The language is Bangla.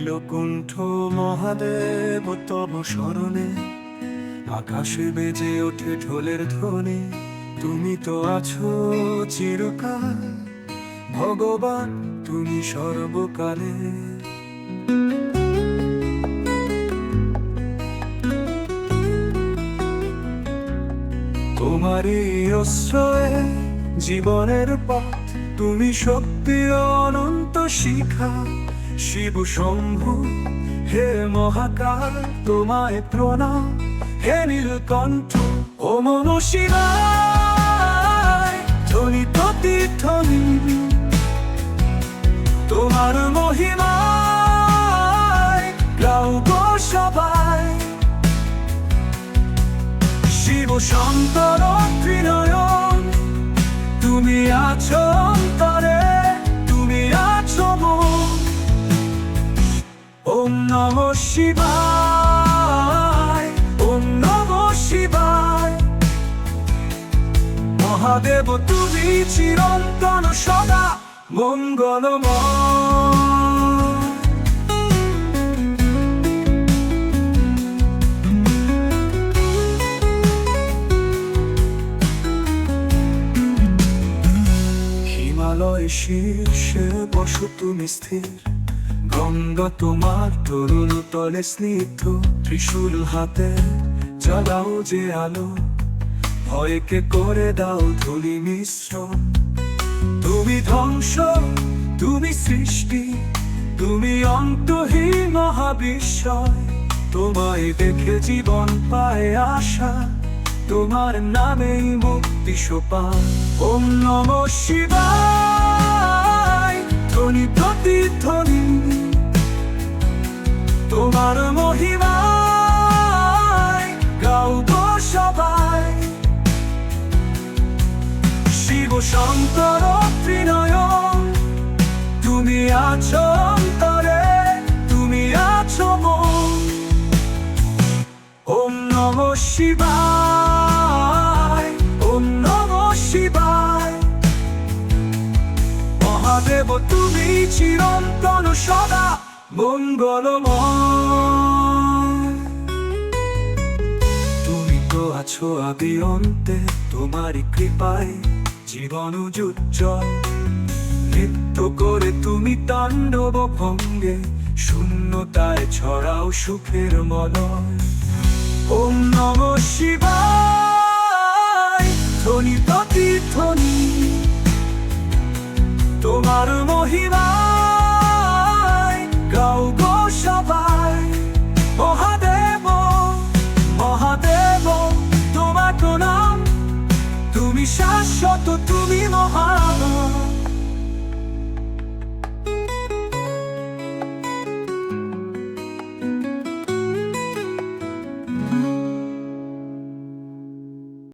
নীলকুণ্ঠ মহাদেব তব স্মরণে আকাশে বেজে ওঠে ঢোলের ধ্বনি। তুমি তো আছো চিরকাল, ভগবান তুমি সর্বকালে। তোমারই আশ্রয়ে জীবনের পথ, তুমি শক্তি অনন্ত শিখা। শিব শম্ভু হে মহাকাল, তোমায় প্রণাম হে নীলকণ্ঠ। ও মন শিবায় ধ্বনি প্রতিধ্বনি, তোমার মহিমায় গাও গো সবাই। শিব শঙ্কর ত্রিনয়ন, তুমি আছো অন্তরে, তুমি আছো মন। ওম নমঃ শিবায়, ওম নমঃ শিবায়। মহাদেব তুমি চিরন্তন সদা মঙ্গলময়। হিমালয় শীর্ষে বসো তুমি স্থির, গঙ্গা তোমার তরুণ তলে স্নিগ্ধ। ত্রিশূল হাতে জ্বালাও যে আলো, ভয়কে করে দাও ধূলি মিশ্রণ। তুমি ধ্বংস, তুমি সৃষ্টি, তুমি অন্তহীন মহাবিশ্বয়। তোমায় দেখে জীবন পায় আশা, তোমার নামেই মুক্তি সোপান। ওম নমঃ শিবায় ধ্বনি প্রতিধ্বনি, তোমার মহিমায় গাও গো সবাই। শিব শঙ্কর ত্রিনয়ন, তুমি আছো অন্তরে, তুমি আছো মন। ওম নমঃ শিবায়, ওম নমঃ শিবায়। মহাদেব তুমি চিরন্তন সদা মঙ্গলময়। তুমি তো আছো আদি অন্তে, তোমারই কৃপায় জীবন উজ্জ্বল। নৃত্য করে তুমি তাণ্ডব ভঙ্গে, শূন্যতায় ছড়াও সুখের মলয়। ওম নমঃ শিবায় ধ্বনি প্রতিধ্বনি, তোমার মহিমায় গাও গো সবাই। মহাদেব, মহাদেব তোমার প্রণাম, তুমি শাশ্বত, তুমি মহান।